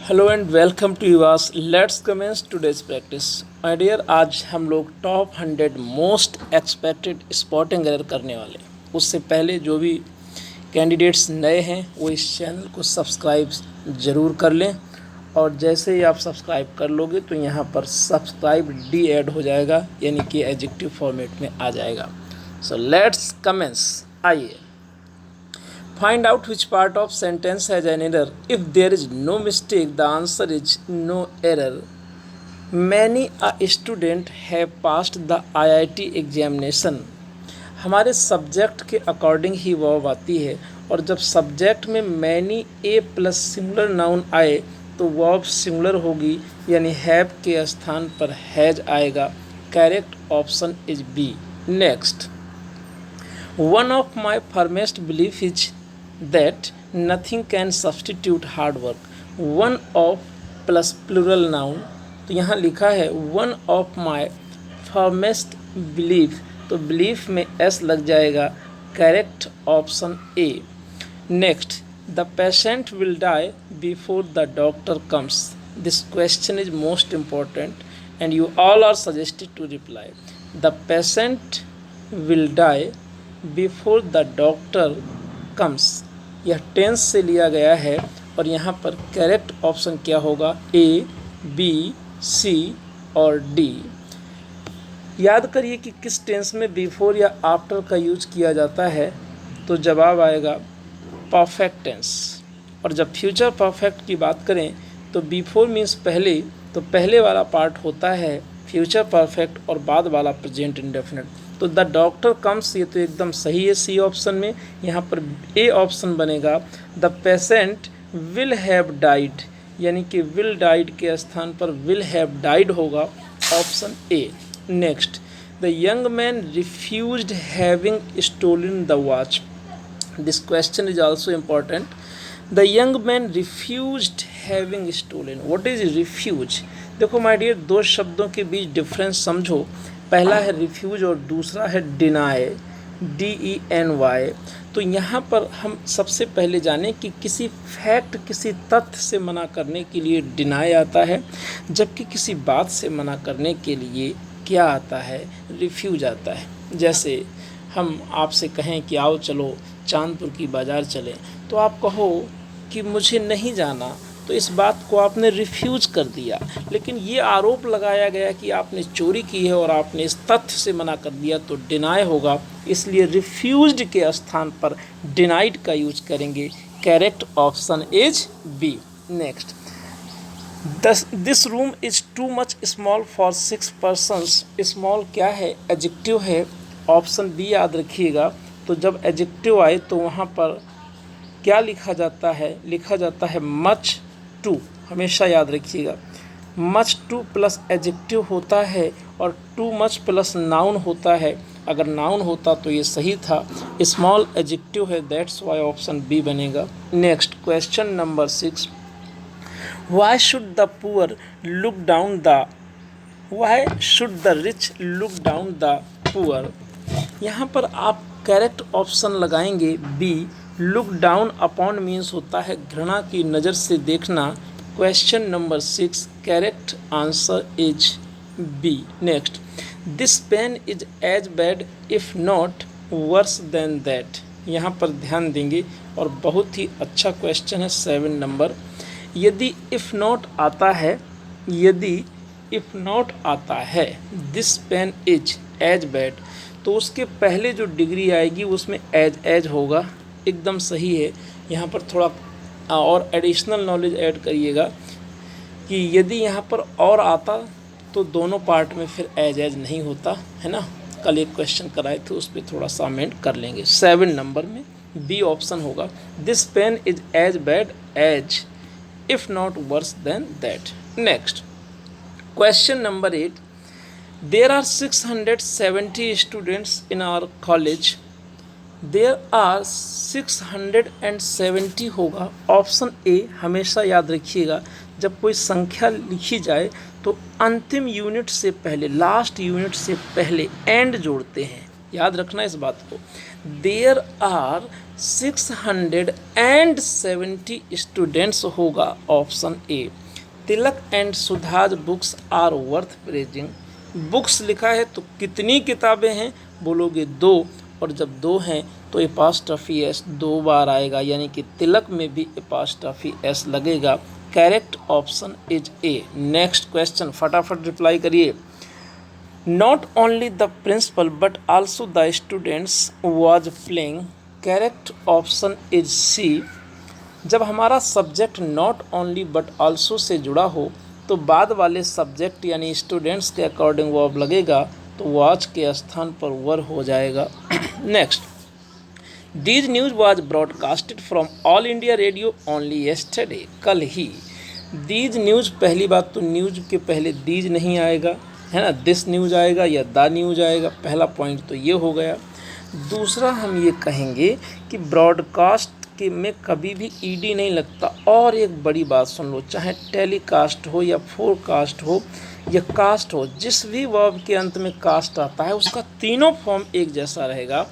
Hello and welcome to UAS let's commence today's practice. My dear, आज हम लोग top 100 most expected spotting error करने वाले। उससे पहले जो भी कैंडिडेट्स नए हैं वो इस चैनल को सब्सक्राइब ज़रूर कर लें, और जैसे ही आप सब्सक्राइब कर लोगे तो यहाँ पर सब्सक्राइब डी ऐड हो जाएगा, यानी कि एडजेक्टिव फॉर्मेट में आ जाएगा। So let's commence. आइए, find out which part of sentence has an error. If there is no mistake, the answer is no error. Many a student have passed the IIT examination. हमारे subject के according ही verb आती है, और जब subject में many a plus singular noun आए तो verb singular होगी, यानी हैव के स्थान पर हैज आएगा। Correct option is B. Next, one of my firmest belief is that nothing can substitute hard work. One of plus plural noun, तो यहाँ लिखा है one of my firmest belief, तो belief में s लग जाएगा। Correct option A. Next, the patient will die before the doctor comes. This question is most important and you all are suggested to reply. The patient will die before the doctor comes, यह tense से लिया गया है, और यहाँ पर correct option क्या होगा? ए, बी, सी और डी। याद करिए कि किस टेंस में बिफोर या आफ्टर का यूज किया जाता है, तो जवाब आएगा परफेक्ट टेंस। और जब फ्यूचर परफेक्ट की बात करें तो बिफोर मीन्स पहले, तो पहले वाला पार्ट होता है फ्यूचर परफेक्ट और बाद वाला प्रेजेंट इंडेफिनिट। तो द डॉक्टर कम्स, ये तो एकदम सही है सी ऑप्शन में। यहाँ पर ए ऑप्शन बनेगा the patient will have died, यानी कि विल डाइड के स्थान पर विल हैव डाइड होगा, option A. Next, the young man refused having stolen the watch. This question is also important. The young man refused having stolen. What is refuse? देखो my dear, दो शब्दों के बीच difference समझो। पहला है refuse और दूसरा है डिनाई, DENY। तो यहाँ पर हम सबसे पहले जानें कि किसी फैक्ट, किसी तथ्य से मना करने के लिए डिनाई आता है, जबकि किसी बात से मना करने के लिए क्या आता है? रिफ्यूज आता है। जैसे हम आपसे कहें कि आओ चलो चांदपुर की बाज़ार चलें, तो आप कहो कि मुझे नहीं जाना, तो इस बात को आपने रिफ्यूज कर दिया। लेकिन ये आरोप लगाया गया कि आपने चोरी की है और आपने इस तथ्य से मना कर दिया, तो डिनाई होगा। इसलिए रिफ्यूज्ड के स्थान पर डिनाइड का यूज करेंगे। Correct option is B. Next, this room is too much small for 6 persons। Small क्या है? एडजेक्टिव है। ऑप्शन बी याद रखिएगा। तो जब एडजेक्टिव आए तो वहाँ पर क्या लिखा जाता है? लिखा जाता है मच टू। हमेशा याद रखिएगा, मच टू प्लस एडजेक्टिव होता है और टू मच प्लस नाउन होता है। अगर नाउन होता तो ये सही था, स्मॉल एडजेक्टिव है, दैट्स वाई ऑप्शन बी बनेगा। Next, question number 6, why should the poor look down the, why should the rich look down the poor? यहाँ पर आप करेक्ट ऑप्शन लगाएंगे B. Look down upon means होता है घृणा की नज़र से देखना। Question number 6, correct answer is B. Next, this pen is as bad if not worse than that. यहाँ पर ध्यान देंगे, और बहुत ही अच्छा क्वेश्चन है 7 नंबर। यदि इफ़ नॉट आता है, यदि इफ़ नॉट आता है this pen is as bad, तो उसके पहले जो डिग्री आएगी उसमें एज होगा। एकदम सही है। यहाँ पर थोड़ा और एडिशनल नॉलेज ऐड करिएगा कि यदि यहाँ पर और आता तो दोनों पार्ट में फिर एज नहीं होता है ना। कल एक क्वेश्चन कराए थे, उस पर थोड़ा सा अमेंड कर लेंगे। 7 नंबर में बी ऑप्शन होगा। This pen is as bad as if not worse than that. Next, question number 8, there are 670 students in our college। there are 670 होगा, ऑप्शन ए। हमेशा याद रखिएगा, जब कोई संख्या लिखी जाए तो अंतिम यूनिट से पहले, लास्ट यूनिट से पहले एंड जोड़ते हैं। याद रखना इस बात को। देयर आर 670 स्टूडेंट्स होगा option A. Tilak and Sudha's books are worth praising. Books लिखा है तो कितनी किताबें हैं, बोलोगे 2, और जब 2 हैं तो एपॉस्ट्रॉफी एस 2 बार आएगा, यानी कि तिलक में भी एपॉस्ट्रॉफी एस लगेगा। Correct option is A. Next question फटाफट रिप्लाई करिए। Not only the principal but also the students was playing. Correct option is C. जब हमारा subject not only but also से जुड़ा हो तो बाद वाले सब्जेक्ट यानी स्टूडेंट्स के अकॉर्डिंग वर्ब लगेगा, तो वॉच के स्थान पर वर हो जाएगा। Next, these news was broadcasted from All India Radio only yesterday. कल ही। दीज न्यूज़, पहली बात तो न्यूज़ के पहले दीज नहीं आएगा, है ना, दिस न्यूज़ आएगा या द न्यूज़ आएगा। पहला पॉइंट तो ये हो गया। दूसरा हम ये कहेंगे कि ब्रॉडकास्ट के में कभी भी ईडी नहीं लगता। और एक बड़ी बात सुन लो, चाहे टेलीकास्ट हो या फोरकास्ट हो या कास्ट हो, जिस भी वर्ब के अंत में कास्ट आता है उसका तीनों फॉर्म एक जैसा रहेगा,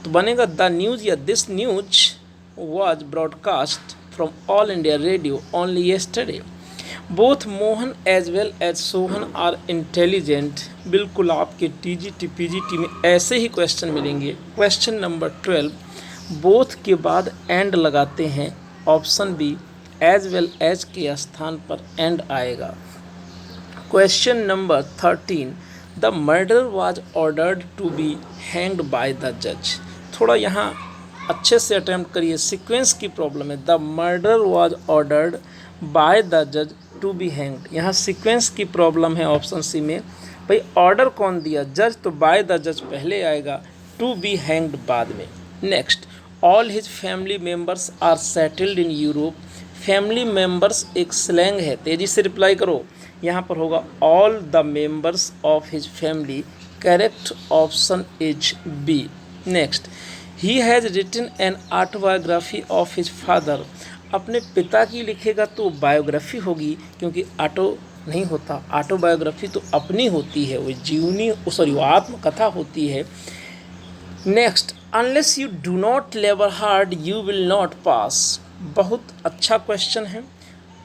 तो बनेगा द न्यूज़ या this news was broadcast from All India Radio only yesterday. Both Mohan as well as Sohan are intelligent. बिल्कुल आपके टीजीटी पीजीटी में ऐसे ही क्वेश्चन मिलेंगे। क्वेश्चन नंबर 12, बोथ के बाद एंड लगाते हैं, option B as well as के स्थान पर एंड आएगा। Question number 13, the murder was ordered to be hanged by the जज। थोड़ा यहाँ अच्छे से अटेम्प्ट करिए, सीक्वेंस की प्रॉब्लम है। The murder was ordered bye the जज टू बी हैंग्ड, यहाँ सीक्वेंस की प्रॉब्लम है ऑप्शन सी में। भाई ऑर्डर कौन दिया, जज, तो बाय द जज पहले आएगा, टू बी हैंग्ड बाद में। Next, all his family members are settled in Europe. Family members एक स्लैंग है, तेजी से रिप्लाई करो। यहाँ पर होगा all the members of his family. Correct option is B. Next, he has written an autobiography of his father. अपने पिता की लिखेगा तो बायोग्राफी होगी, क्योंकि ऑटो नहीं होता, ऑटोबायोग्राफी तो अपनी होती है, वो जीवनी वो आत्मकथा होती है। Next, unless you do not labour hard you will not pass. बहुत अच्छा क्वेश्चन है।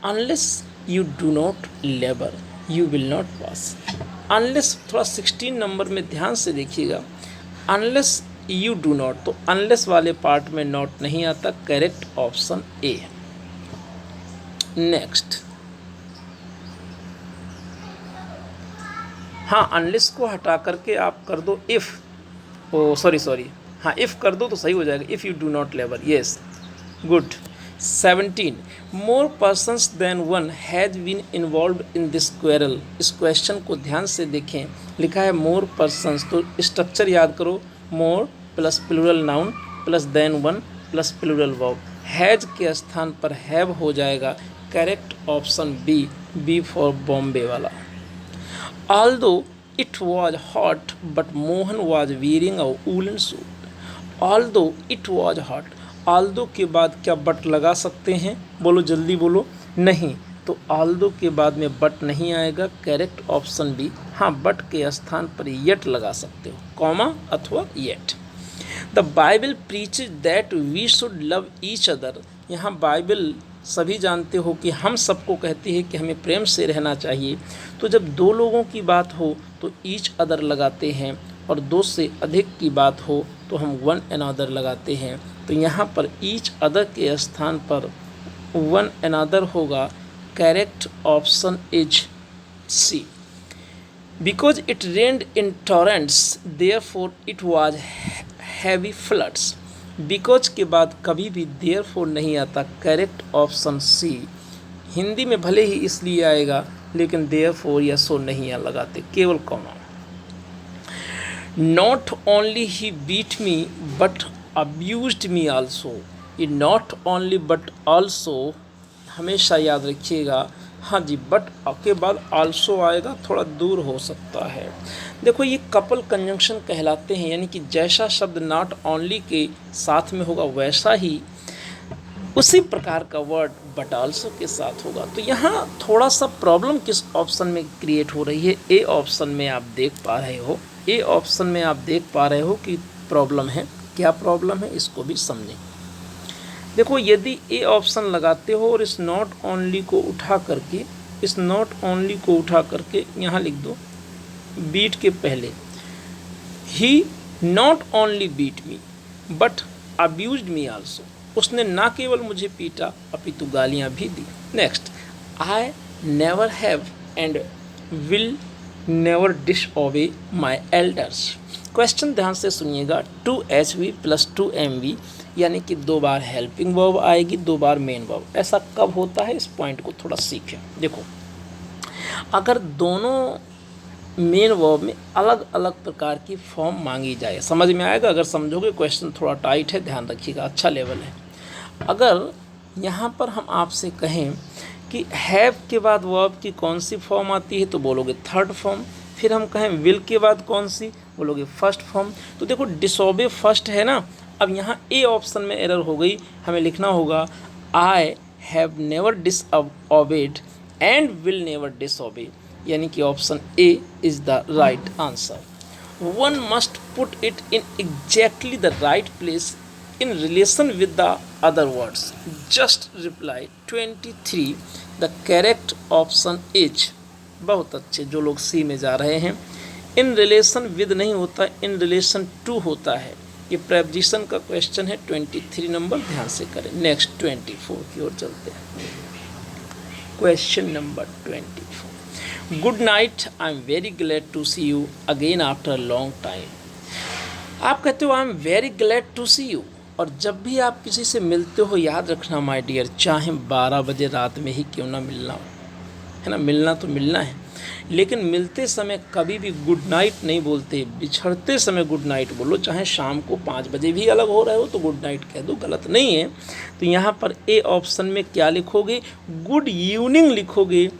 Unless you do not labour you will not pass. Unless थोड़ा 16 नंबर में ध्यान से देखिएगा। अनलेस यू डू नॉट, तो अनलेस वाले पार्ट में नॉट नहीं आता। करेक्ट ऑप्शन ए है। नेक्स्ट, हाँ, अनलेस को हटा करके आप कर दो इफ़, ओ सॉरी, हाँ इफ़ कर दो तो सही हो जाएगा। If you do not labour, yes, good. 17, more persons than one has been involve in this quarrel. इस क्वेश्चन को ध्यान से देखें, लिखा है मोर पर्सन्स, तो स्ट्रक्चर याद करो, more plus plural noun plus then one plus plural verb. Has के स्थान पर हैव हो जाएगा। Correct option B, B for Bombay वाला। Although it was hot but Mohan was wearing a woolen suit। Although it was hot, although के बाद क्या but लगा सकते हैं, बोलो जल्दी बोलो। नहीं, तो ऑल्दो के बाद में बट नहीं आएगा। करेक्ट ऑप्शन बी, हाँ बट के स्थान पर येट लगा सकते हो, कॉमा अथवा yet. The Bible preaches that we should love each other. यहाँ बाइबल सभी जानते हो कि हम सबको कहती है कि हमें प्रेम से रहना चाहिए। तो जब दो लोगों की बात हो तो ईच अदर लगाते हैं, और दो से अधिक की बात हो तो हम वन अनदर लगाते हैं। तो यहाँ पर ईच अदर के स्थान पर वन अनदर होगा। Correct option is C. Because it rained in torrents therefore it was heavy floods. Because के बाद कभी भी देयरफॉर नहीं आता। करेक्ट ऑप्शन सी। हिंदी में भले ही इसलिए आएगा, लेकिन देयरफॉर या सो नहीं लगाते, केवल comma. Not only he beat me but abused me also. ये नॉट ओनली बट आल्सो हमेशा याद रखिएगा। हाँ जी, बट के बाद आल्सो आएगा, थोड़ा दूर हो सकता है। देखो ये कपल कंजंक्शन कहलाते हैं, यानी कि जैसा शब्द नॉट ओनली के साथ में होगा वैसा ही उसी प्रकार का वर्ड बट आल्सो के साथ होगा। तो यहाँ थोड़ा सा प्रॉब्लम किस ऑप्शन में क्रिएट हो रही है, ए ऑप्शन में आप देख पा रहे हो। ए ऑप्शन में आप देख पा रहे हो कि प्रॉब्लम है। क्या प्रॉब्लम है इसको भी समझें। देखो, यदि ए ऑप्शन लगाते हो और इस नॉट ओनली को उठा करके यहाँ लिख दो बीट के पहले, ही not only beat me but abused me also, उसने ना केवल मुझे पीटा अपितु गालियाँ भी दी। Next, I never have and will never disobey my elders. Question ध्यान से सुनिएगा। 2HV + 2MV यानी कि 2 बार हेल्पिंग वर्ब आएगी, 2 बार मेन वर्ब। ऐसा कब होता है, इस पॉइंट को थोड़ा सीखें। देखो, अगर दोनों मेन वर्ब में अलग अलग प्रकार की फॉर्म मांगी जाए, समझ में आएगा। अगर समझोगे, क्वेश्चन थोड़ा टाइट है, ध्यान रखिएगा, अच्छा लेवल है। अगर यहाँ पर हम आपसे कहें कि हैव के बाद वर्ब की कौन सी फॉर्म आती है, तो बोलोगे थर्ड फॉर्म। फिर हम कहें विल के बाद कौन सी, बोलोगे फर्स्ट फॉर्म। तो देखो, डिसओबे फर्स्ट है ना। अब यहाँ ए ऑप्शन में एरर हो गई, हमें लिखना होगा I have never disobeyed and will never disobey, यानी कि option A is the right answer. One must put it in exactly the right place in relation with the other words. Just reply 23 the correct option is। बहुत अच्छे, जो लोग सी में जा रहे हैं। इन रिलेशन विद नहीं होता, इन रिलेशन टू होता है। ये प्रेपोजिशन का क्वेश्चन है। 23 नंबर ध्यान से करें। नेक्स्ट 24 की ओर चलते हैं। Question number 24, good night, I am very glad to see you again after long time. आप कहते हो I am very glad to see you, और जब भी आप किसी से मिलते हो, याद रखना माय डियर, चाहे 12 बजे रात में ही क्यों ना मिलना हो, है ना। मिलना तो मिलना है, लेकिन मिलते समय कभी भी गुड नाइट नहीं बोलते। बिछड़ते समय गुड नाइट बोलो। चाहे शाम को 5 बजे भी अलग हो रहे हो तो गुड नाइट कह दो, गलत नहीं है। तो यहाँ पर ए ऑप्शन में क्या लिखोगे, गुड इवनिंग लिखोगे।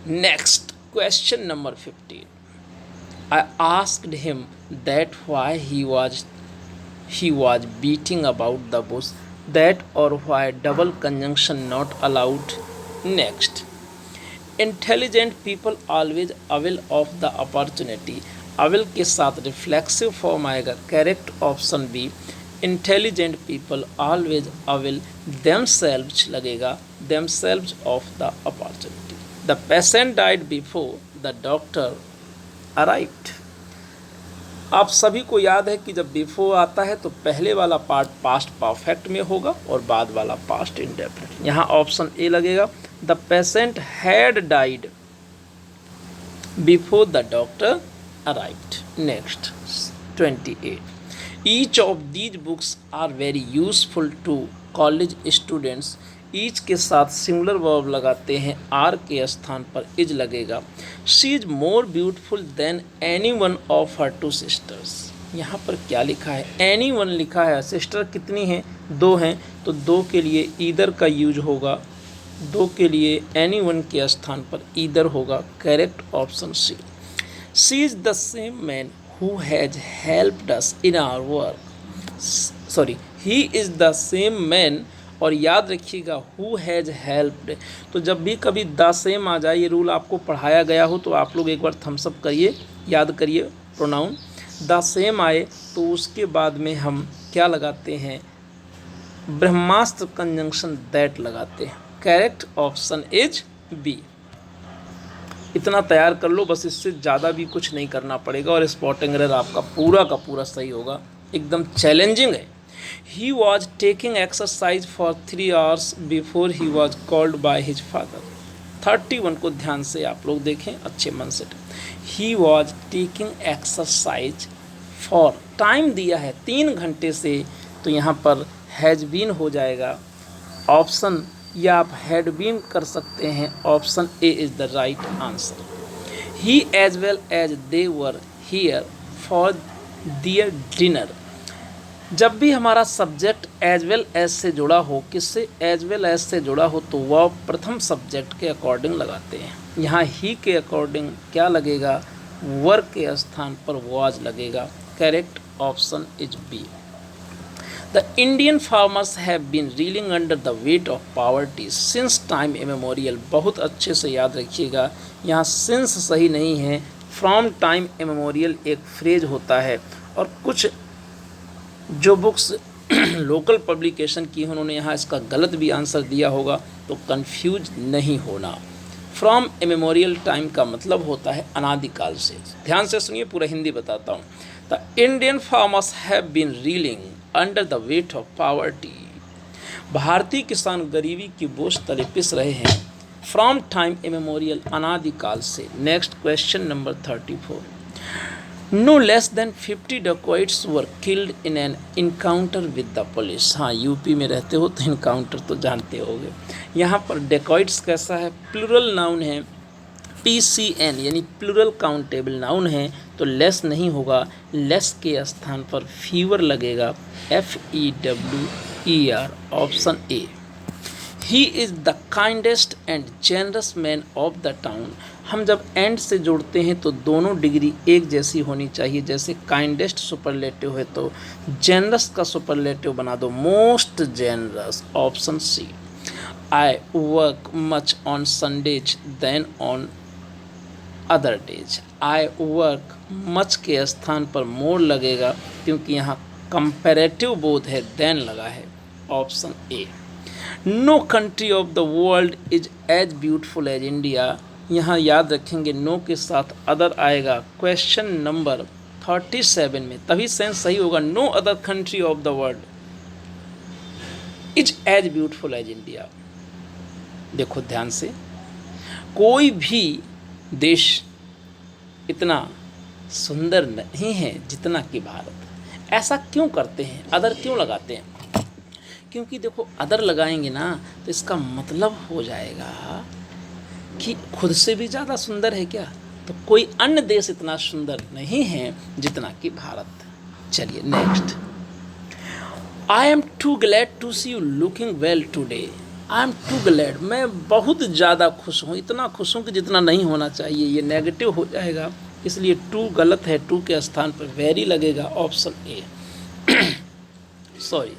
Next question number 15, I asked him that why he was beating about the bush, that or why double conjunction not allowed. Next, intelligent people always avail of the opportunity। avail के साथ reflexive form आएगा। Correct option B, intelligent people always avail themselves लगेगा, themselves of the opportunity। the patient died before the doctor arrived। आप सभी को याद है कि जब बिफोर आता है तो पहले वाला पार्ट पास्ट परफेक्ट में होगा और बाद वाला पास्ट इंडेफिनिट। यहाँ ऑप्शन ए लगेगा, the patient had died before the doctor arrived. Next 28, each of these books are very useful to college students. Each के साथ सिंगुलर वर्ब लगाते हैं, आर के स्थान पर इज लगेगा। She is more beautiful than any one of her 2 sisters. यहाँ पर क्या लिखा है, एनी वन लिखा है। सिस्टर कितनी हैं, 2 हैं, तो 2 के लिए ईदर का यूज होगा। 2 के लिए एनी वन के स्थान पर ईदर होगा। Correct option C. She is the same man who has helped us in our work. Sorry, he is the same man, और याद रखिएगा हु हैज़ हेल्प्ड। तो जब भी कभी द सेम आ जाए, ये रूल आपको पढ़ाया गया हो तो आप लोग एक बार थम्स अप करिए, याद करिए प्रोनाउन। द सेम आए तो उसके बाद में हम क्या लगाते हैं, ब्रह्मास्त्र कंजंक्शन दैट लगाते हैं। Correct option is B. इतना तैयार कर लो बस, इससे ज़्यादा भी कुछ नहीं करना पड़ेगा और स्पॉटिंग एरर आपका पूरा का पूरा सही होगा। एकदम चैलेंजिंग है। He was taking exercise for 3 hours before he was called by his father। 31 को ध्यान से आप लोग देखें अच्छे मन से। He was taking exercise for, time दिया है 3 घंटे से, तो यहाँ पर हैज बीन हो जाएगा ऑप्शन, या आप हैड बीन कर सकते हैं। Option A is the right answer. He as well as they were here for their dinner। जब भी हमारा सब्जेक्ट एज वेल एज से जुड़ा हो, किससे, एज वेल एज से जुड़ा हो, तो वह प्रथम सब्जेक्ट के अकॉर्डिंग लगाते हैं। यहाँ ही के अकॉर्डिंग क्या लगेगा, वर के स्थान पर वाज लगेगा। Correct option is B. The Indian farmers have been reeling under the weight of poverty since time immemorial. बहुत अच्छे से याद रखिएगा, यहाँ सिंस सही नहीं है, फ्रॉम टाइम इमेमोरियल एक फ्रेज होता है, और कुछ जो बुक्स लोकल पब्लिकेशन की हैं उन्होंने यहाँ इसका गलत भी आंसर दिया होगा, तो कंफ्यूज नहीं होना। फ्रॉम इमेमोरियल टाइम का मतलब होता है अनादिकाल से। ध्यान से सुनिए, पूरा हिंदी बताता हूँ। The Indian farmers have been reeling under the weight of poverty. भारतीय किसान गरीबी की बोझ तले पिस रहे हैं। फ्रॉम टाइम इमेमोरियल, अनादिकाल से। Next question number 34। No less than 50 dacoits were killed in an encounter with the police. हाँ, यूपी में रहते हो तो इनकाउंटर तो जानते होगे। यहाँ पर डेकॉइट्स कैसा है, प्लूरल नाउन है, PCN यानी प्लूरल काउंटेबल नाउन है, तो लेस नहीं होगा, लेस के स्थान पर फीवर लगेगा, FEWER, option A. He is the kindest and generous man of the town. हम जब एंड से जोड़ते हैं तो दोनों डिग्री एक जैसी होनी चाहिए। जैसे काइंडेस्ट सुपरलेटिव है तो जेनरस का सुपरलेटिव बना दो, most generous, option C. I work much on Sundays than on other days. I work much के स्थान पर मोर लगेगा क्योंकि यहाँ कंपैरेटिव बोध है, देन लगा है, option A. No country of the world is as beautiful as India. यहाँ याद रखेंगे नो के साथ अदर आएगा क्वेश्चन नंबर 37 में, तभी सेंस सही होगा। No other country of the world is as beautiful as India. देखो ध्यान से, कोई भी देश इतना सुंदर नहीं है जितना कि भारत। ऐसा क्यों करते हैं, अदर क्यों लगाते हैं? क्योंकि देखो अदर लगाएंगे ना तो इसका मतलब हो जाएगा कि खुद से भी ज़्यादा सुंदर है क्या, तो कोई अन्य देश इतना सुंदर नहीं है जितना कि भारत। चलिए next. I am too glad to see you looking well today. I am too glad, मैं बहुत ज़्यादा खुश हूँ, इतना खुश हूँ कि जितना नहीं होना चाहिए, ये नेगेटिव हो जाएगा, इसलिए टू गलत है, टू के स्थान पर वेरी लगेगा, option A. Sorry,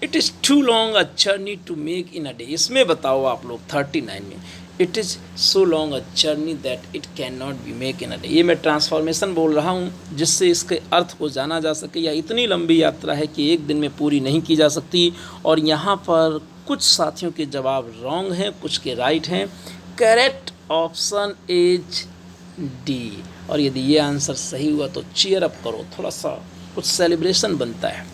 it is too long a journey to make in a day. इसमें बताओ आप लोग 39 में, it is so long a journey that it can not be make in a day. ये मैं ट्रांसफॉर्मेशन बोल रहा हूँ जिससे इसके अर्थ को जाना जा सके, या इतनी लंबी यात्रा है कि एक दिन में पूरी नहीं की जा सकती। और यहाँ पर कुछ साथियों के जवाब रॉन्ग हैं, कुछ के राइट हैं। Correct option is D. और यदि ये आंसर सही हुआ तो चीयर अप करो, थोड़ा सा कुछ सेलिब्रेशन बनता है।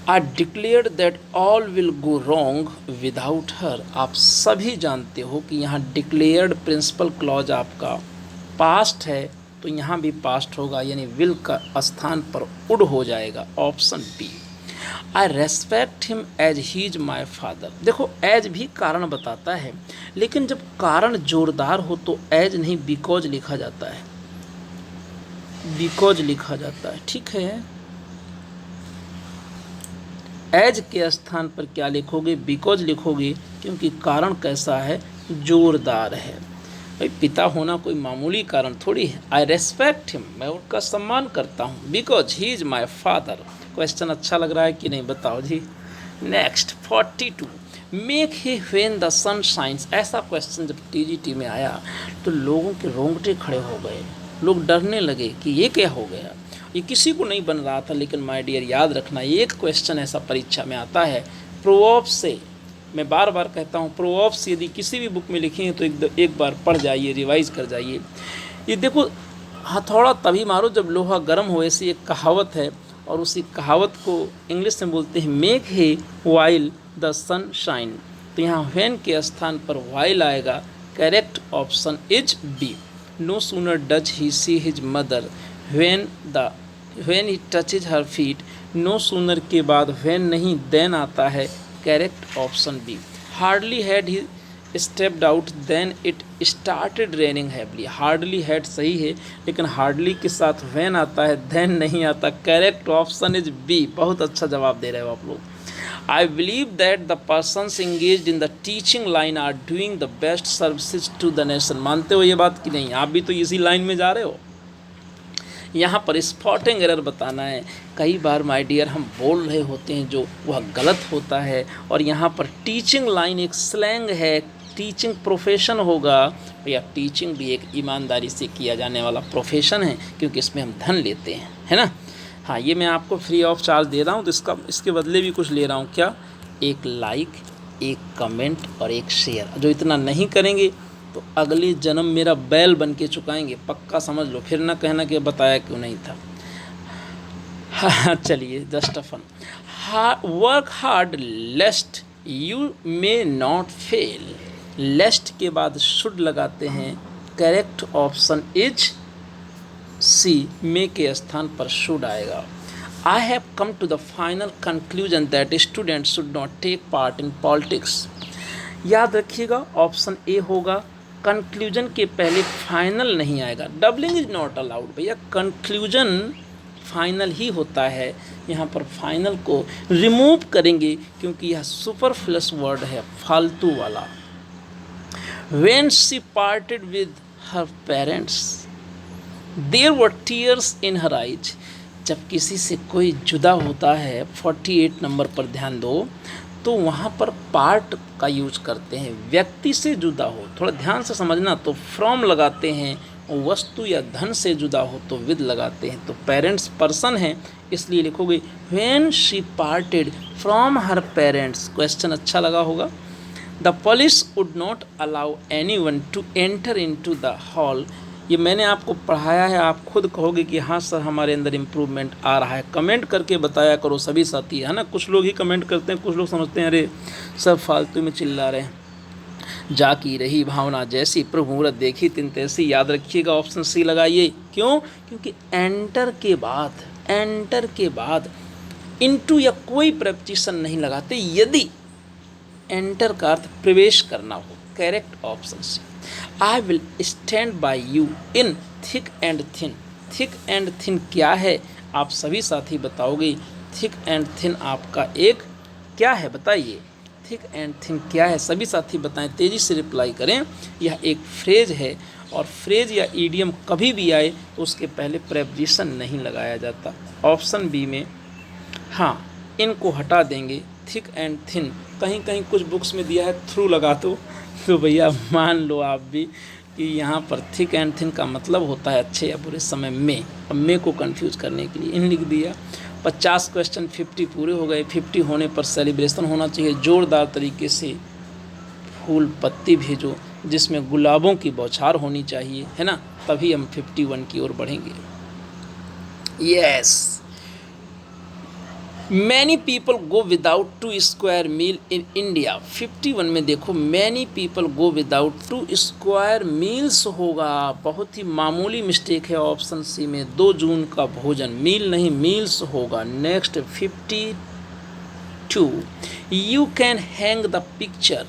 I declared that all will go wrong without her। आप सभी जानते हो कि यहाँ डिक्लेयर्ड प्रिंसिपल क्लॉज आपका पास्ट है, तो यहाँ भी पास्ट होगा, यानी विल का स्थान पर उड हो जाएगा, option B. I respect him as he is my father. देखो एज भी कारण बताता है, लेकिन जब कारण जोरदार हो तो एज नहीं बिकॉज लिखा जाता है, बिकॉज लिखा जाता है, ठीक है। एज के स्थान पर क्या लिखोगे, बिकॉज लिखोगे, क्योंकि कारण कैसा है, जोरदार है। भाई पिता होना कोई मामूली कारण थोड़ी है। आई रेस्पेक्ट हिम, मैं उनका सम्मान करता हूँ, because he is my father. Question अच्छा लग रहा है कि नहीं, बताओ जी। Next 42। Make he when the sun shines. ऐसा क्वेश्चन जब TGT में आया तो लोगों के रोंगटे खड़े हो गए, लोग डरने लगे कि ये क्या हो गया। ये किसी को नहीं बन रहा था, लेकिन माय डियर याद रखना, एक क्वेश्चन ऐसा परीक्षा में आता है प्रोवर्ब्स से। मैं बार बार कहता हूँ, प्रोवर्ब्स यदि किसी भी बुक में लिखी हैं तो एक बार पढ़ जाइए, रिवाइज कर जाइए। ये देखो, हथौड़ा तभी मारो जब लोहा गर्म हो, ऐसी एक कहावत है, और उसी कहावत को इंग्लिश में बोलते हैं make hay while the sun shine. तो यहाँ व्हेन के स्थान पर वाइल आएगा। Correct option is B. No sooner does he see his mother when he touches her feet। No sooner के बाद when नहीं then आता है। Correct option B. Hardly had he stepped out then it started raining heavily. Hardly had सही है, लेकिन hardly के साथ when आता है, then नहीं आता। Correct option is B. बहुत अच्छा जवाब दे रहे हो आप लोग। I believe that the persons engaged in the teaching line are doing the best services to the nation. मानते हो ये बात कि नहीं? आप भी तो इसी लाइन में जा रहे हो। यहाँ पर स्पॉटिंग एरर बताना है। कई बार माय डियर हम बोल रहे होते हैं जो वह गलत होता है, और यहाँ पर टीचिंग लाइन एक स्लैंग है, टीचिंग प्रोफेशन होगा, या टीचिंग भी एक ईमानदारी से किया जाने वाला प्रोफेशन है, क्योंकि इसमें हम धन लेते हैं, है ना। हाँ, ये मैं आपको फ्री ऑफ चार्ज दे रहा हूँ, तो इसके बदले भी कुछ ले रहा हूँ। क्या? एक लाइक, एक कमेंट और एक शेयर। जो इतना नहीं करेंगे तो अगले जन्म मेरा बैल बन के चुकाएंगे, पक्का समझ लो, फिर ना कहना कि बताया क्यों नहीं था। हाँ चलिए, just a fun. Work hard lest you may not fail. Lest के बाद शुड लगाते हैं, correct option is C, may के स्थान पर शुड आएगा। I have come to the final conclusion that students should not take part in politics. याद रखिएगा, ऑप्शन ए होगा। कंक्लूजन के पहले फाइनल नहीं आएगा, डबलिंग इज नॉट अलाउड। भैया कंक्लूजन फाइनल ही होता है, यहाँ पर फाइनल को रिमूव करेंगे क्योंकि यह सुपरफ्लस वर्ड है, फालतू वाला। When she parted with her parents, there were tears in her eyes. जब किसी से कोई जुदा होता है, 48 नंबर पर ध्यान दो, तो वहाँ पर पार्ट का यूज करते हैं। व्यक्ति से जुदा हो, थोड़ा ध्यान से समझना, तो फ्रॉम लगाते हैं। वस्तु या धन से जुदा हो तो विद लगाते हैं। तो पेरेंट्स पर्सन है, इसलिए लिखोगे when she parted from her parents. Question अच्छा लगा होगा। The police would not allow anyone to enter into the hall. ये मैंने आपको पढ़ाया है, आप खुद कहोगे कि हाँ सर हमारे अंदर इम्प्रूवमेंट आ रहा है। कमेंट करके बताया करो सभी साथी, है ना। कुछ लोग ही कमेंट करते हैं, कुछ लोग समझते हैं अरे सब फालतू में चिल्ला रहे हैं। जाकी रही भावना जैसी, प्रभु मुहूर्त देखी तिन तैसी। याद रखिएगा, ऑप्शन सी लगाइए। क्यों? क्योंकि एंटर के बाद इनटू या कोई प्रपोजिशन नहीं लगाते यदि एंटर का अर्थ प्रवेश करना हो। Correct option C. I will stand by you in thick and thin. Thick and thin क्या है, आप सभी साथी बताओगे। थिक एंड थिन आपका एक क्या है, बताइए। थिक एंड थिन क्या है, सभी साथी बताएं, तेज़ी से रिप्लाई करें। यह एक फ्रेज है, और फ्रेज या ईडियम कभी भी आए तो उसके पहले प्रेपोजिशन नहीं लगाया जाता। ऑप्शन बी में हाँ, इनको हटा देंगे। थिक एंड थिन, कहीं कहीं कुछ बुक्स में दिया है थ्रू लगा दो, तो भैया मान लो आप भी कि यहाँ पर थिक एंड थिन का मतलब होता है अच्छे या बुरे समय में। अब मे को कंफ्यूज करने के लिए इन लिख दिया। 50 क्वेश्चन 50 पूरे हो गए। 50 होने पर सेलिब्रेशन होना चाहिए जोरदार तरीके से। फूल पत्ती भेजो जिसमें गुलाबों की बौछार होनी चाहिए, है ना, तभी हम 51 की ओर बढ़ेंगे। Yes, many people go without 2 square mile in India. 51 में देखो, many people go without 2 square miles होगा। बहुत ही मामूली मिस्टेक है ऑप्शन सी में। 2 जून का भोजन, मील नहीं मील्स होगा। Next 52, you can hang the picture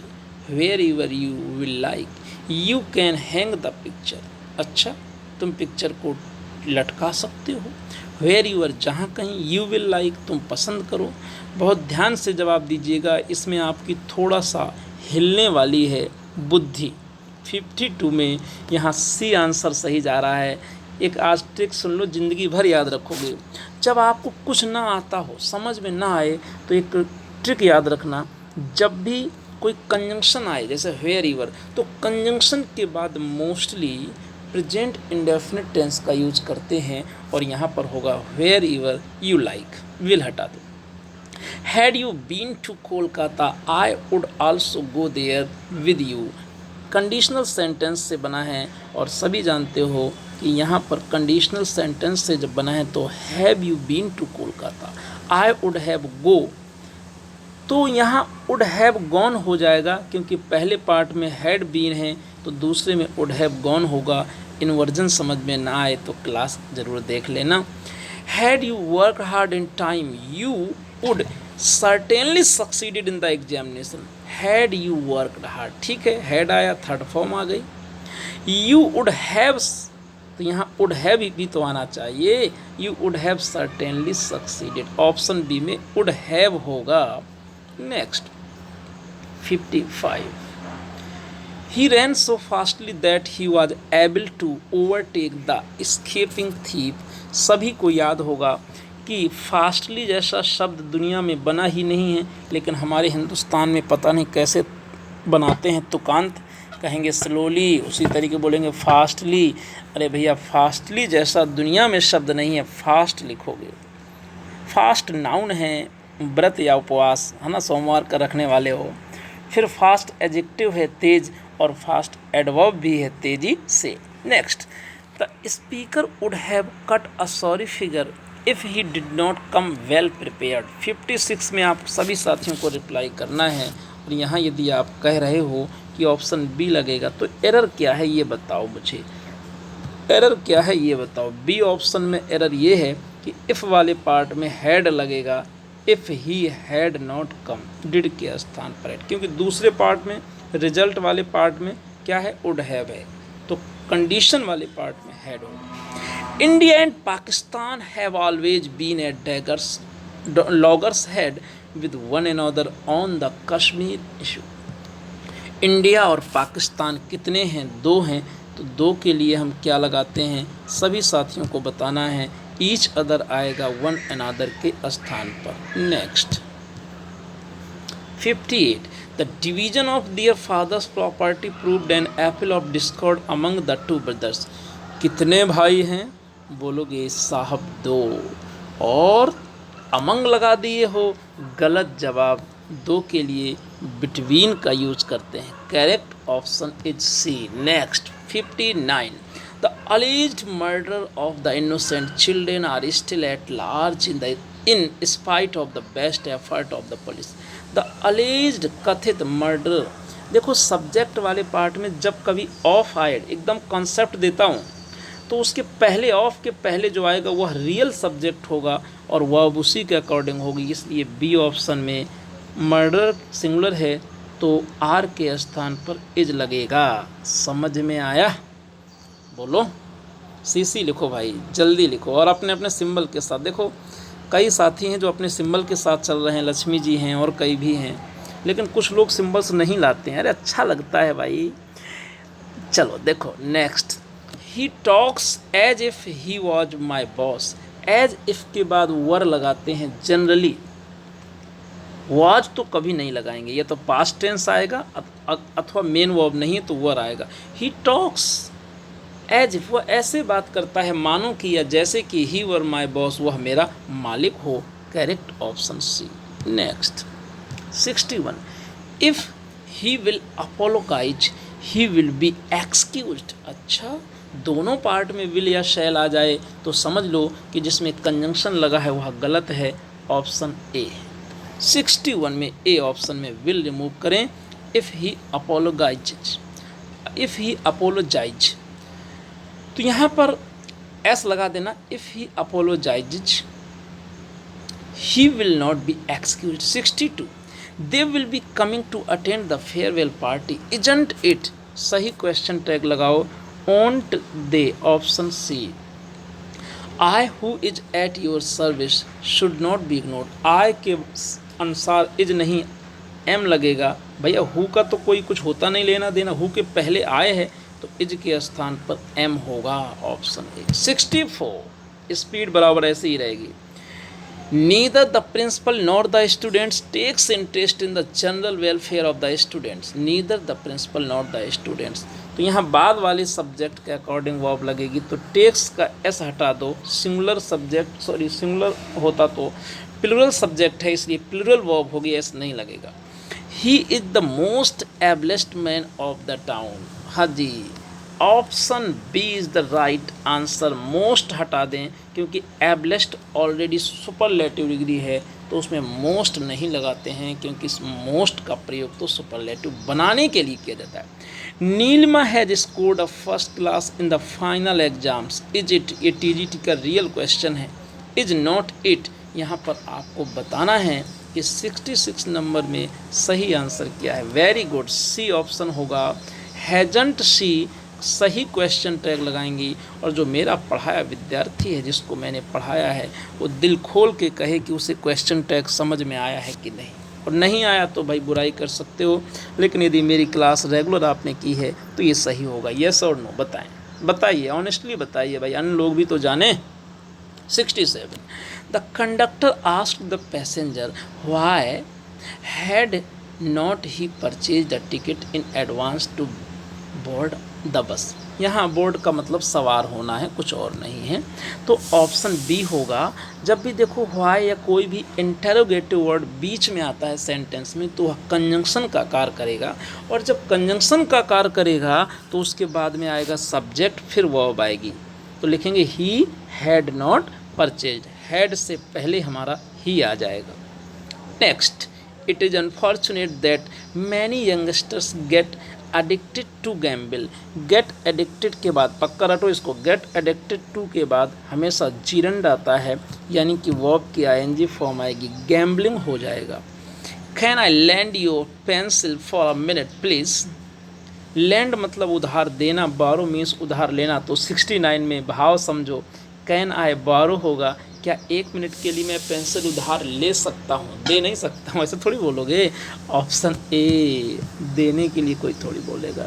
wherever you will like. You can hang the picture, अच्छा तुम पिक्चर को लटका सकते हो। वेयर यूर, जहाँ कहीं। यू विल लाइक, तुम पसंद करो। बहुत ध्यान से जवाब दीजिएगा, इसमें आपकी थोड़ा सा हिलने वाली है बुद्धि। 52 में यहाँ सी आंसर सही जा रहा है। एक आज ट्रिक सुन लो, ज़िंदगी भर याद रखोगे। जब आपको कुछ ना आता हो, समझ में ना आए, तो एक ट्रिक याद रखना, जब भी कोई कंजंक्शन आए जैसे वेयर यूर, तो कंजंक्शन के बाद मोस्टली प्रेजेंट इंडेफिनिट टेंस का यूज करते हैं, और यहाँ पर होगा wherever you like. Will हटा दो। Had you been to Kolkata I would also go there with you. Conditional sentence से बना है, और सभी जानते हो कि यहाँ पर कंडीशनल सेंटेंस से जब बना है तो have you been to Kolkata, I would have go, तो यहाँ वुड हैव गॉन हो जाएगा, क्योंकि पहले पार्ट में हैड बीन है तो दूसरे में वुड हैव गॉन होगा। इन्वर्जन समझ में ना आए तो क्लास ज़रूर देख लेना। Had you work hard in time you would certainly succeeded in the examination. Had you worked hard, ठीक है, हैड आया, थर्ड फॉर्म आ गई। यू वुड हैव, तो यहाँ वुड हैव भी तो आना चाहिए। You would have certainly succeeded, option B में वुड हैव होगा। Next 55, he ran so fastly that he was able to overtake the escaping thief। सभी को याद होगा कि फास्टली जैसा शब्द दुनिया में बना ही नहीं है, लेकिन हमारे हिंदुस्तान में पता नहीं कैसे बनाते हैं तुकांत, कहेंगे स्लोली, उसी तरीके बोलेंगे फास्टली। अरे भैया फास्टली जैसा दुनिया में शब्द नहीं है, फास्ट लिखोगे। फास्ट नाउन है, व्रत या उपवास है ना, सोमवार का रखने वाले हो। फिर फास्ट एडजेक्टिव है तेज, और फास्ट एडवर्ब भी है तेजी से। Next, the speaker would have cut a sorry figure if he did not come well prepared. 56 में आप सभी साथियों को रिप्लाई करना है। और यहाँ यदि आप कह रहे हो कि ऑप्शन बी लगेगा तो एरर क्या है ये बताओ मुझे, एरर क्या है ये बताओ। बी ऑप्शन में एरर ये है कि इफ़ वाले पार्ट में हैड लगेगा, if he had not come, did के स्थान पर हैड, क्योंकि दूसरे पार्ट में रिजल्ट वाले पार्ट में क्या है, वुड हैव है, तो कंडीशन वाले पार्ट में हैड होगा। India and Pakistan have always been at daggers loggerheads with one another on the Kashmir issue. India और पाकिस्तान कितने हैं, दो हैं, तो दो के लिए हम क्या लगाते हैं, सभी साथियों को बताना है, ईच अदर आएगा वन अनदर के स्थान पर। Next 58, the division of their father's property proved an apple of discord among the two brothers. कितने भाई हैं, बोलोगे साहब दो, और अमंग लगा दिए हो, गलत जवाब। दो के लिए बिटवीन का यूज करते हैं। Correct option is C. Next 59, the alleged murder of the innocent children are still at large in spite of the best effort of the police. The alleged कथित मर्डर, देखो सब्जेक्ट वाले part में जब कभी of आए, एकदम concept देता हूँ, तो उसके पहले, ऑफ के पहले जो आएगा वह रियल सब्जेक्ट होगा और वह उसी के अकॉर्डिंग होगी। इसलिए बी ऑप्शन में मर्डर सिंगुलर है तो आर के स्थान पर इज लगेगा। समझ में आया, बोलो। सीसी लिखो भाई, जल्दी लिखो, और अपने अपने सिंबल के साथ। देखो कई साथी हैं जो अपने सिंबल के साथ चल रहे हैं, लक्ष्मी जी हैं और कई भी हैं, लेकिन कुछ लोग सिंबल्स नहीं लाते हैं। अरे अच्छा लगता है भाई। चलो देखो next, he talks as if he was my boss. As if के बाद वर लगाते हैं जनरली, वॉज तो कभी नहीं लगाएंगे, ये तो पास्ट टेंस आएगा अथवा मेन वर्ब नहीं तो वर आएगा। ही टॉक्स एज इफ, वह ऐसे बात करता है मानो कि या जैसे कि ही वर माई बॉस, वह मेरा मालिक हो। Correct option C. Next 61, if he will apologise he will be excused. अच्छा, दोनों पार्ट में विल या शैल आ जाए तो समझ लो कि जिसमें कंजंक्शन लगा है वह गलत है, ऑप्शन ए। 61 में ए ऑप्शन में विल रिमूव करें। If he apologise, if he apologise, तो यहाँ पर एस लगा देना। If he apologise he will not be excused. 62, they will be coming to attend the farewell party, isn't it. सही question tag लगाओ, won't they, option C. I who is at your service should not be ignored. I के अनुसार is नहीं, M लगेगा। भैया who का तो कोई कुछ होता नहीं लेना देना, हु के पहले आए है तो इज के स्थान पर एम होगा, ऑप्शन ए। 64, स्पीड बराबर ऐसे ही रहेगी। Neither the principal nor the students takes interest in the general welfare of the students. Neither the principal nor the students, तो यहाँ बाद वाले सब्जेक्ट के अकॉर्डिंग वर्ब लगेगी, तो टेक्स का एस हटा दो। सिंगुलर सब्जेक्ट, सॉरी सिंगुलर होता तो प्लूरल सब्जेक्ट है, इसलिए प्लूरल वर्ब होगी, एस नहीं लगेगा। He is the most ablest man of the town. हाँ जी, option B is the right answer. Most हटा दें क्योंकि एबलेस्ट ऑलरेडी सुपरलेटिव डिग्री है, तो उसमें मोस्ट नहीं लगाते हैं क्योंकि इस मोस्ट का प्रयोग तो सुपरलेटिव बनाने के लिए किया जाता है। Nilima has scored a first class in the final exams, is it. ये टीजीटी का रियल क्वेश्चन है, इज नॉट इट। यहाँ पर आपको बताना है कि 66 नंबर में सही आंसर क्या है। वेरी गुड, सी ऑप्शन होगा। हैजंट सी सही क्वेश्चन टैग लगाएंगी, और जो मेरा पढ़ाया विद्यार्थी है, जिसको मैंने पढ़ाया है, वो दिल खोल के कहे कि उसे क्वेश्चन टैग समझ में आया है कि नहीं, और नहीं आया तो भाई बुराई कर सकते हो, लेकिन यदि मेरी क्लास रेगुलर आपने की है तो ये सही होगा। येस और नो बताएं, बताइए, ऑनेस्टली बताइए भाई, अन्य लोग भी तो जाने। 67, the conductor asked the passenger why had not he purchase the ticket in advance to board the bus. यहाँ बोर्ड का मतलब सवार होना है, कुछ और नहीं है। तो ऑप्शन बी होगा। जब भी देखो व्हाई या कोई भी इंटेरोगेटिव वर्ड बीच में आता है सेंटेंस में तो वह कंजंक्शन का कार्य करेगा, और जब कंजंक्शन का कार्य करेगा तो उसके बाद में आएगा सब्जेक्ट, फिर वर्ब आएगी। तो लिखेंगे he had not purchase. Had से पहले हमारा ही आ जाएगा। Next, it is unfortunate that many youngsters get addicted to gamble. Get addicted के बाद पक्का रटो इसको, गेट एडिक्टेड टू के बाद हमेशा जीरंड आता है, यानी कि वर्ब की आईएनजी फॉर्म आएगी, गैम्बलिंग हो जाएगा। Can I land your pencil for a minute please. Land मतलब उधार देना, बारो मीन्स उधार लेना। तो 69 में भाव समझो, कैन आई बारो होगा, क्या 1 मिनट के लिए मैं पेंसिल उधार ले सकता हूँ? दे नहीं सकता हूँ, ऐसे थोड़ी बोलोगे। ऑप्शन ए, देने के लिए कोई थोड़ी बोलेगा।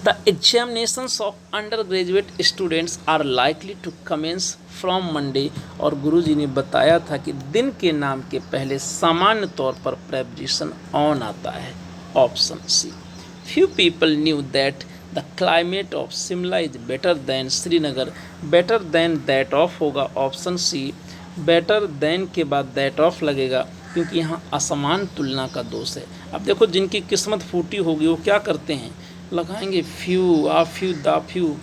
The examinations of undergraduate students are likely to commence from Monday. और गुरुजी ने बताया था कि दिन के नाम के पहले सामान्य तौर पर प्रेपोजिशन ऑन आता है। Option C. Few people knew that the climate of Shimla is better than Srinagar. Better than that of होगा, ऑप्शन सी। बेटर दैन के बाद दैट ऑफ लगेगा, क्योंकि यहाँ असमान तुलना का दोष है। अब देखो जिनकी किस्मत फूटी होगी वो क्या करते हैं, लगाएंगे फ्यू, आ फ्यू, दा फ्यू।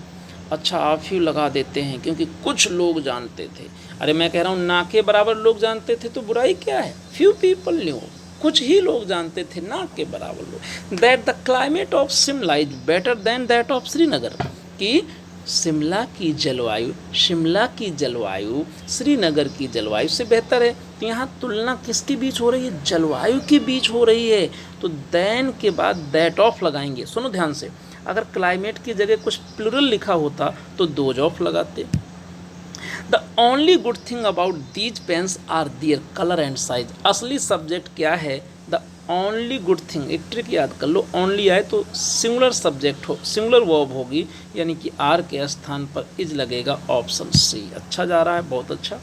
अच्छा, आ फ्यू लगा देते हैं, क्योंकि कुछ लोग जानते थे। अरे मैं कह रहा हूँ ना के बराबर लोग जानते थे तो बुराई क्या है? फ्यू पीपल न्यू, कुछ ही लोग जानते थे, ना के बराबर लोग। That the climate of Shimla is better than that of Srinagar, कि शिमला की जलवायु श्रीनगर की जलवायु से बेहतर है। तो यहाँ तुलना किसके बीच हो रही है? जलवायु के बीच हो रही है। तो दैन के बाद दैट ऑफ लगाएंगे। सुनो ध्यान से, अगर क्लाइमेट की जगह कुछ प्लूरल लिखा होता तो दोज ऑफ लगाते। The only good thing about these pens are their colour and size. असली सब्जेक्ट क्या है? The only good thing. एक ट्रिक याद कर लो, ओनली आए तो सिंगुलर सब्जेक्ट हो, सिंगुलर वर्ब होगी, यानी कि आर के स्थान पर इज लगेगा। Option C. अच्छा जा रहा है, बहुत अच्छा।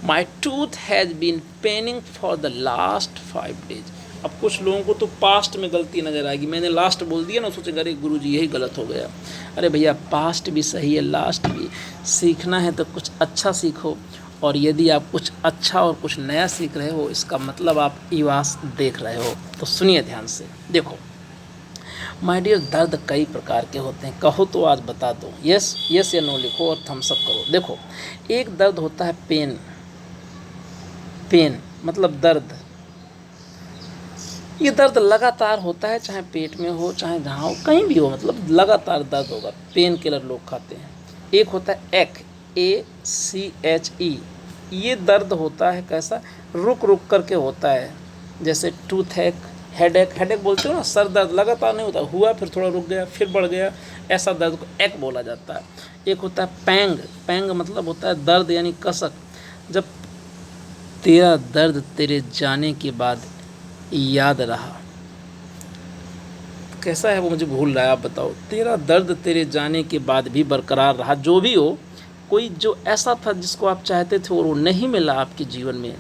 My tooth has been paining for the last 5 days। अब कुछ लोगों को तो पास्ट में गलती नज़र आएगी। मैंने लास्ट बोल दिया ना, सोचेगा अरे गुरुजी यही गलत हो गया। अरे भैया, पास्ट भी सही है, लास्ट भी। सीखना है तो कुछ अच्छा सीखो, और यदि आप कुछ अच्छा और कुछ नया सीख रहे हो, इसका मतलब आप ईवास देख रहे हो। तो सुनिए ध्यान से, देखो माय डियर, दर्द कई प्रकार के होते हैं। कहो तो आज बता दो, यस यस या नो लिखो और थम्स अप करो। देखो, एक दर्द होता है पेन। पेन मतलब दर्द। ये दर्द लगातार होता है, चाहे पेट में हो, चाहे जहाँ हो, कहीं भी हो, मतलब लगातार दर्द होगा। पेन किलर लोग खाते हैं। एक होता है एक, ACHE। ये दर्द होता है कैसा? रुक रुक करके होता है, जैसे टूथ एक, हेडेक। हेडेक बोलते हो ना, सर दर्द लगातार नहीं होता, हुआ फिर थोड़ा रुक गया फिर बढ़ गया, ऐसा दर्द को एक बोला जाता है। एक होता है पैंग। पैंग मतलब होता है दर्द यानी कसक। जब तेरा दर्द तेरे जाने के बाद याद रहा, कैसा है वो मुझे भूल रहा है, आप बताओ। तेरा दर्द तेरे जाने के बाद भी बरकरार रहा। जो भी हो, कोई जो ऐसा था जिसको आप चाहते थे और वो नहीं मिला आपके जीवन में,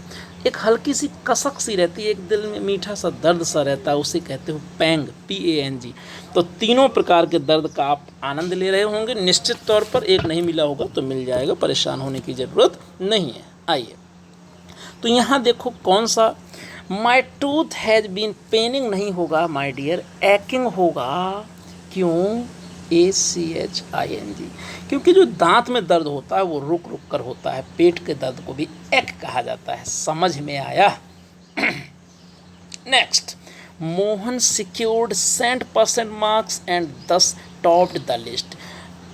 एक हल्की सी कसक सी रहती है, एक दिल में मीठा सा दर्द सा रहता है, उसे कहते हो पैंग, PANG। तो तीनों प्रकार के दर्द का आप आनंद ले रहे होंगे निश्चित तौर पर। एक नहीं मिला होगा तो मिल जाएगा, परेशान होने की ज़रूरत नहीं है। आइए, तो यहाँ देखो कौन सा, my tooth has been paining नहीं होगा माई डियर, एक्किंग होगा। क्यों? ACHING। क्योंकि जो दांत में दर्द होता है वो रुक रुक कर होता है। पेट के दर्द को भी एक कहा जाता है। समझ में आया? Next, Mohan secured 100% marks and thus topped the list.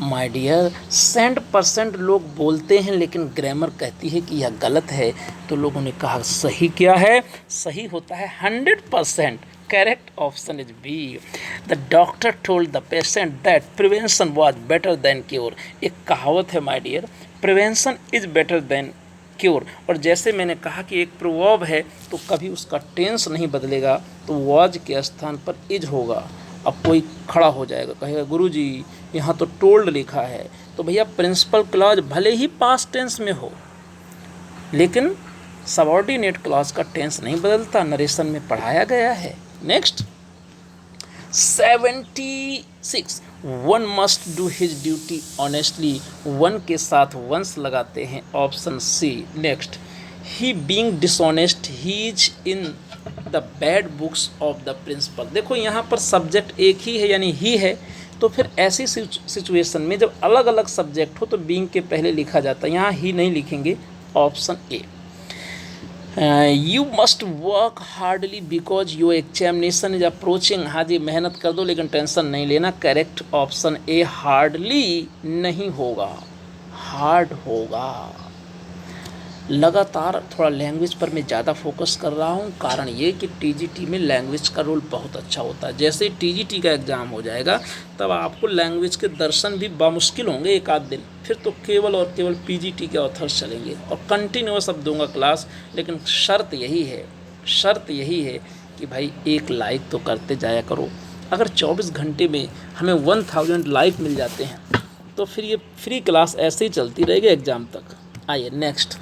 My dear, 100% लोग बोलते हैं, लेकिन ग्रामर कहती है कि यह गलत है। तो लोगों ने कहा सही क्या है? सही होता है 100%। Correct option is B. The doctor told the patient that prevention was better then cure. एक कहावत है my dear, prevention is better then cure. और जैसे मैंने कहा कि एक प्रवर्ब है, तो कभी उसका टेंस नहीं बदलेगा, तो वॉज के स्थान पर इज होगा। अब कोई खड़ा हो जाएगा, कहेगा गुरुजी यहाँ तो टोल्ड लिखा है। तो भैया, प्रिंसिपल क्लॉज भले ही पास्ट टेंस में हो, लेकिन सबऑर्डिनेट क्लॉज का टेंस नहीं बदलता, नरेशन में पढ़ाया गया है। Next 76 one must do his duty honestly, one के साथ वंस लगाते हैं option C. Next he being dishonest he is in the bad books of the principal. देखो यहाँ पर सब्जेक्ट एक ही है यानी ही है, तो फिर ऐसी सिचुएशन में जब अलग अलग सब्जेक्ट हो तो बीइंग के पहले लिखा जाता है, यहाँ ही नहीं लिखेंगे, option A. You must work hardly because your examination is approaching. हाँ जी, मेहनत कर दो लेकिन टेंशन नहीं लेना, करेक्ट ऑप्शन ए। हार्डली नहीं होगा, हार्ड होगा। लगातार थोड़ा लैंग्वेज पर मैं ज़्यादा फोकस कर रहा हूँ, कारण ये कि टीजीटी में लैंग्वेज का रोल बहुत अच्छा होता है। जैसे ही टीजीटी का एग्ज़ाम हो जाएगा तब आपको लैंग्वेज के दर्शन भी बामुश्किल होंगे एक आध दिन, फिर तो केवल और केवल पीजीटी के ऑथर्स चलेंगे और कंटिन्यूअस अब दूंगा क्लास। लेकिन शर्त यही है कि भाई एक लाइक तो करते जाया करो। अगर 24 घंटे में हमें 1000 लाइक मिल जाते हैं तो फिर ये फ्री क्लास ऐसे ही चलती रहेगी एग्ज़ाम तक। आइए नेक्स्ट,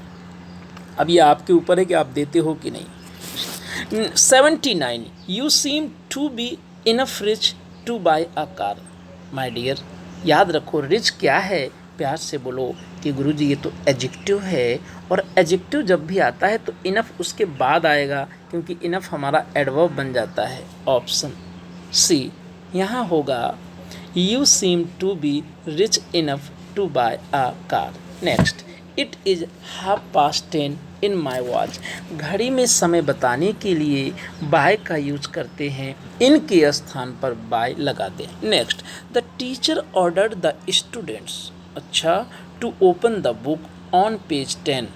अब ये आपके ऊपर है कि आप देते हो कि नहीं। 79 you seem to be enough rich to buy a car. My dear, याद रखो रिच क्या है, प्यार से बोलो कि गुरुजी ये तो एडजेक्टिव है, और एडजेक्टिव जब भी आता है तो इनफ उसके बाद आएगा, क्योंकि इनफ हमारा एडवर्ब बन जाता है। ऑप्शन सी यहाँ होगा you seem to be rich enough to buy a car. Next it is 10:30 in my watch. घड़ी में समय बताने के लिए बाय का यूज करते हैं, इनके स्थान पर बाय लगा दें। Next the teacher ordered the students, अच्छा, to open the book on page 10,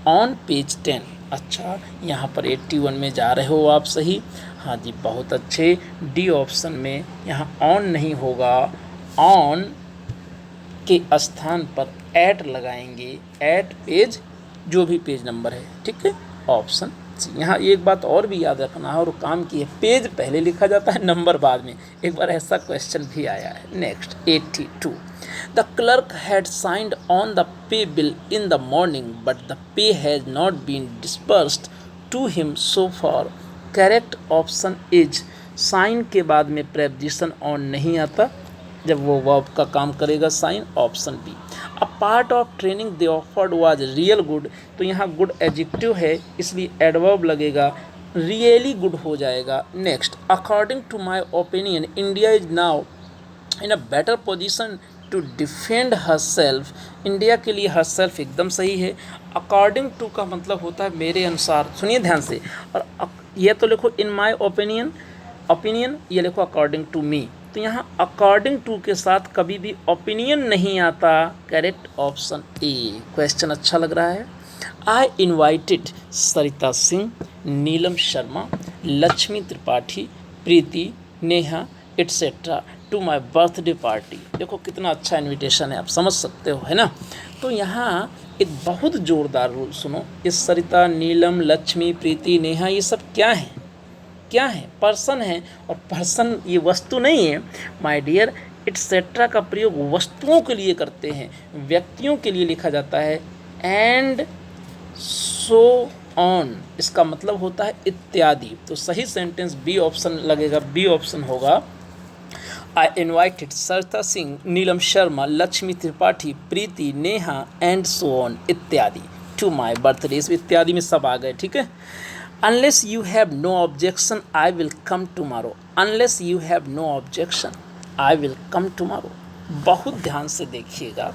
on page 10। अच्छा, यहाँ पर 81 में जा रहे हो आप, सही, हाँ जी, बहुत अच्छे। डी ऑप्शन में यहाँ ऑन नहीं होगा, ऑन के स्थान पर एट लगाएंगे, एट पेज, जो भी पेज नंबर है, ठीक है, ऑप्शन सी। यहाँ एक बात और भी याद रखना है और काम की है, पेज पहले लिखा जाता है, नंबर बाद में। एक बार ऐसा क्वेश्चन भी आया है। Next 82 the clerk had signed on the pay bill in the morning but the pay has not been dispersed to him so for. Correct option is, sign के बाद में प्रेपोजिशन ऑन नहीं आता जब वो वर्ब का काम करेगा, sign, option B. A part of training they offered was real good, तो यहाँ गुड एडजेक्टिव है इसलिए एडवर्ब लगेगा, रियली गुड हो जाएगा। Next according to my opinion India is now in a better position to defend herself. India के लिए her self एकदम सही है। अकॉर्डिंग टू का मतलब होता है मेरे अनुसार, सुनिए ध्यान से, और ये तो लिखो इन माय ओपिनियन, ओपिनियन ये लिखो अकॉर्डिंग टू मी, तो यहाँ अकॉर्डिंग टू के साथ कभी भी ओपिनियन नहीं आता। Correct option A. क्वेश्चन अच्छा लग रहा है। I invited Sarita Singh, Neelam Sharma, Lakshmi Tripathi, Preeti, Neha etcetera to my birthday party. देखो कितना अच्छा इनविटेशन है, आप समझ सकते हो, है ना। तो यहाँ एक बहुत ज़ोरदार रूल सुनो, ये सरिता, नीलम, लक्ष्मी, प्रीति, नेहा, ये सब क्या है, क्या है, पर्सन है, और पर्सन ये वस्तु नहीं है माय डियर। एटसेट्रा का प्रयोग वस्तुओं के लिए करते हैं, व्यक्तियों के लिए लिखा जाता है, एंड सो ऑन, इसका मतलब होता है इत्यादि। तो सही सेंटेंस बी ऑप्शन लगेगा, बी ऑप्शन होगा आई invited Sarita Singh, Neelam Sharma, Lakshmi Tripathi, Preeti, Neha and so on इत्यादि टू माई बर्थडे। इस इत्यादि में सब आ गए, ठीक है। Unless you have no objection, I will come tomorrow. Unless you have no objection, I will come tomorrow. बहुत ध्यान से देखिएगा।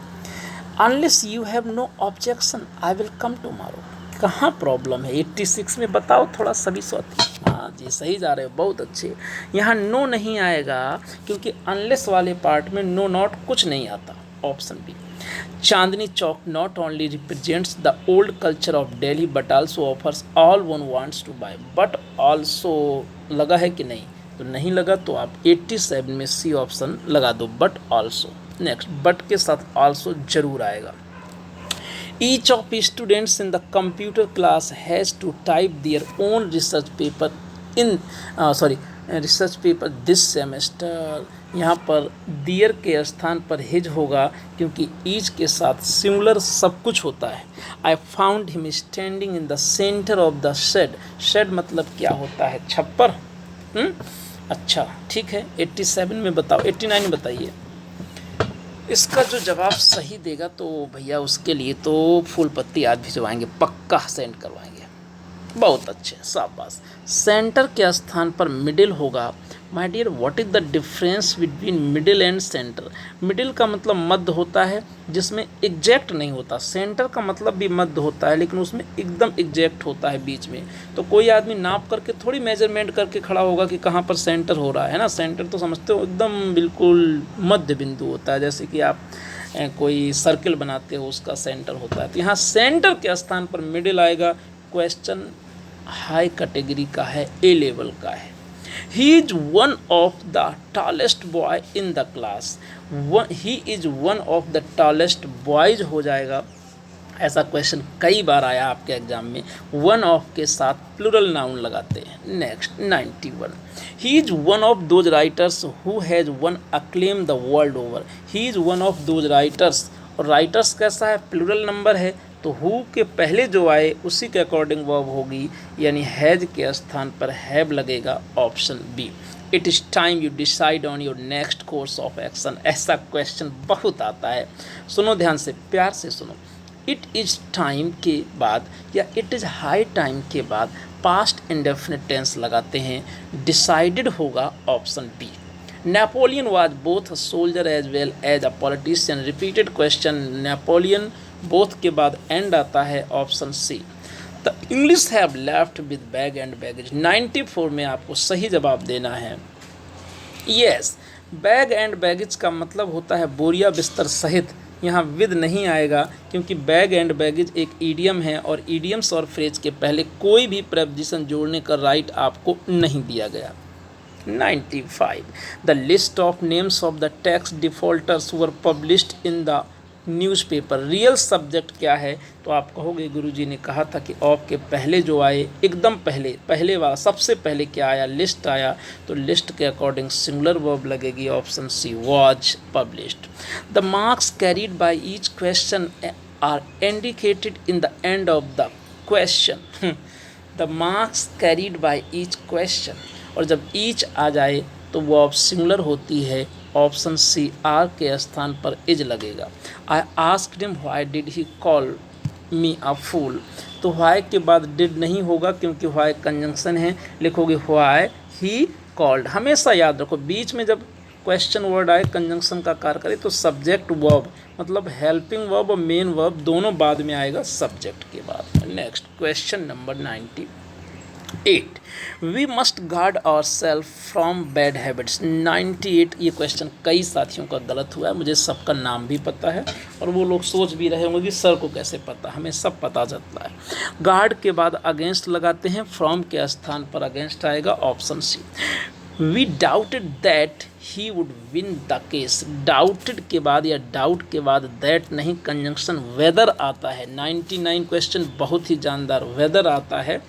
Unless you have no objection, I will come tomorrow. कहाँ प्रॉब्लम है? 86 में बताओ थोड़ा सभी स्वाति। हाँ जी, सही जा रहे हो, बहुत अच्छे। यहाँ नो नहीं आएगा क्योंकि अनलेस वाले पार्ट में नो नॉट कुछ नहीं आता, option B. Chandni Chowk not only represents the old culture of Delhi but also offers all one wants to buy. But also लगा है कि नहीं? तो नहीं लगा तो आप 87 में सी ऑप्शन लगा दो, but also। नेक्स्ट बट के साथ also जरूर आएगा। Each of students in the computer class has to type their own research paper research paper this semester। यहाँ पर दियर के स्थान पर हिज होगा क्योंकि ईच के साथ सिमिलर सब कुछ होता है। I found him standing in the centre of the shed. Shed मतलब क्या होता है? छप्पर, अच्छा ठीक है, 87 में बताओ, 89 में बताइए। इसका जो जवाब सही देगा तो भैया उसके लिए तो फूल पत्ती आज भिजवाएंगे, पक्का सेंड करवाएंगे। बहुत अच्छे, शाबाश। सेंटर के स्थान पर मिडिल होगा। My dear, what is the difference between middle and centre? Middle का मतलब मध्य होता है, जिसमें एग्जैक्ट नहीं होता। सेंटर का मतलब भी मध्य होता है, लेकिन उसमें एकदम एग्जैक्ट होता है बीच में। तो कोई आदमी नाप करके थोड़ी मेजरमेंट करके खड़ा होगा कि कहाँ पर सेंटर हो रहा है ना। सेंटर तो समझते हो एकदम बिल्कुल मध्य बिंदु होता है, जैसे कि आप कोई सर्किल बनाते हो, उसका सेंटर होता है। तो यहाँ सेंटर के स्थान पर मिडिल आएगा। क्वेश्चन हाई कैटेगरी का है, ए लेवल का है। He is one of the tallest boy in the class. He is one of the tallest boys हो जाएगा। ऐसा क्वेश्चन कई बार आया आपके एग्जाम में। वन ऑफ के साथ प्लूरल नाउन लगाते हैं। Next 91, he is one of those writers who has one acclaim the world over. He is one of those writers, और राइटर्स कैसा है, प्लूरल नंबर है, तो हु के पहले जो आए उसी के अकॉर्डिंग वर्ब होगी, यानी हैज के स्थान पर हैव लगेगा। Option B. It is time you decide on your next course of action. ऐसा क्वेश्चन बहुत आता है, सुनो ध्यान से, प्यार से सुनो। इट इज़ टाइम के बाद या इट इज़ हाई टाइम के बाद पास्ट इंडेफिनिट टेंस लगाते हैं। डिसाइडेड होगा option B. Napoleon was both a soldier as well as a politician. Repeated question, Napoleon both के बाद एंड आता है। Option C. The English have left with bag and baggage. 94 में आपको सही जवाब देना है। यस, बैग एंड बैगेज का मतलब होता है बोरिया बिस्तर सहित। यहाँ विद नहीं आएगा, क्योंकि बैग एंड बैगेज एक ईडियम है, और ईडियम्स और फ्रेज के पहले कोई भी प्रेपोजिशन जोड़ने का राइट आपको नहीं दिया गया। 95, the list of names of the tax defaulters were published in the newspaper. Real subject क्या है, तो आप कहोगे गुरुजी ने कहा था कि ऑफ के पहले जो आए, एकदम पहले वाला सबसे पहले क्या आया, लिस्ट आया, तो लिस्ट के अकॉर्डिंग सिंगुलर वर्ब लगेगी। Option C, was published. The marks carried by each question are indicated in the end of the question. The marks carried by each question, और जब ईच आ जाए तो वो ऑफ सिंगुलर होती है। Option C, are के स्थान पर इज लगेगा। I asked him why did he call me a fool. तो व्हाई के बाद डिड नहीं होगा, क्योंकि व्हाई कंजंक्शन है, लिखोगे व्हाई ही कॉल्ड। हमेशा याद रखो, बीच में जब क्वेश्चन वर्ड आए कंजंक्शन का कार्य करे तो सब्जेक्ट वर्ब, मतलब हेल्पिंग वर्ब और मेन वर्ब दोनों बाद में आएगा सब्जेक्ट के बाद। Next question number 98, we must guard ourself from bad habits. 98, ये क्वेश्चन कई साथियों का गलत हुआ है, मुझे सबका नाम भी पता है, और वो लोग सोच भी रहे होंगे कि सर को कैसे पता, हमें सब पता चलता है। गार्ड के बाद अगेंस्ट लगाते हैं, फ्रॉम के स्थान पर अगेंस्ट आएगा। Option C. We doubted that he would win the case. Doubted के बाद या डाउट के बाद दैट नहीं, कंजंक्शन वेदर आता है। 99 क्वेश्चन बहुत ही जानदार, वेदर आता है।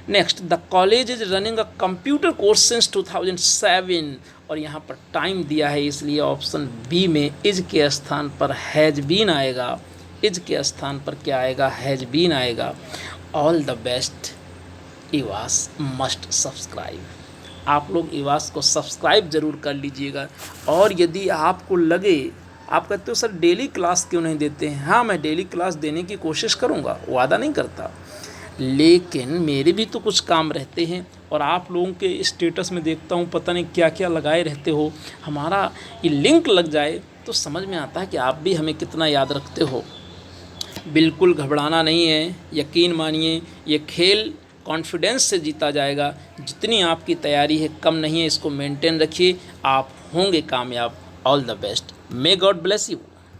Next, the college is running a computer course since 2007, और यहाँ पर टाइम दिया है, इसलिए ऑप्शन बी में इज के स्थान पर हैज बीन आएगा। इज के स्थान पर क्या आएगा, हैज बीन आएगा। ऑल द बेस्ट, इवास मस्ट सब्सक्राइब। आप लोग इवास को सब्सक्राइब ज़रूर कर लीजिएगा। और यदि आपको लगे, आप कहते हो सर डेली क्लास क्यों नहीं देते हैं, हाँ मैं डेली क्लास देने की कोशिश करूँगा, वादा नहीं करता, लेकिन मेरे भी तो कुछ काम रहते हैं, और आप लोगों के स्टेटस में देखता हूँ पता नहीं क्या क्या लगाए रहते हो। हमारा ये लिंक लग जाए तो समझ में आता है कि आप भी हमें कितना याद रखते हो। बिल्कुल घबराना नहीं है, यकीन मानिए ये खेल कॉन्फिडेंस से जीता जाएगा। जितनी आपकी तैयारी है कम नहीं है, इसको मेंटेन रखिए, आप होंगे कामयाब। All the best, may God bless you.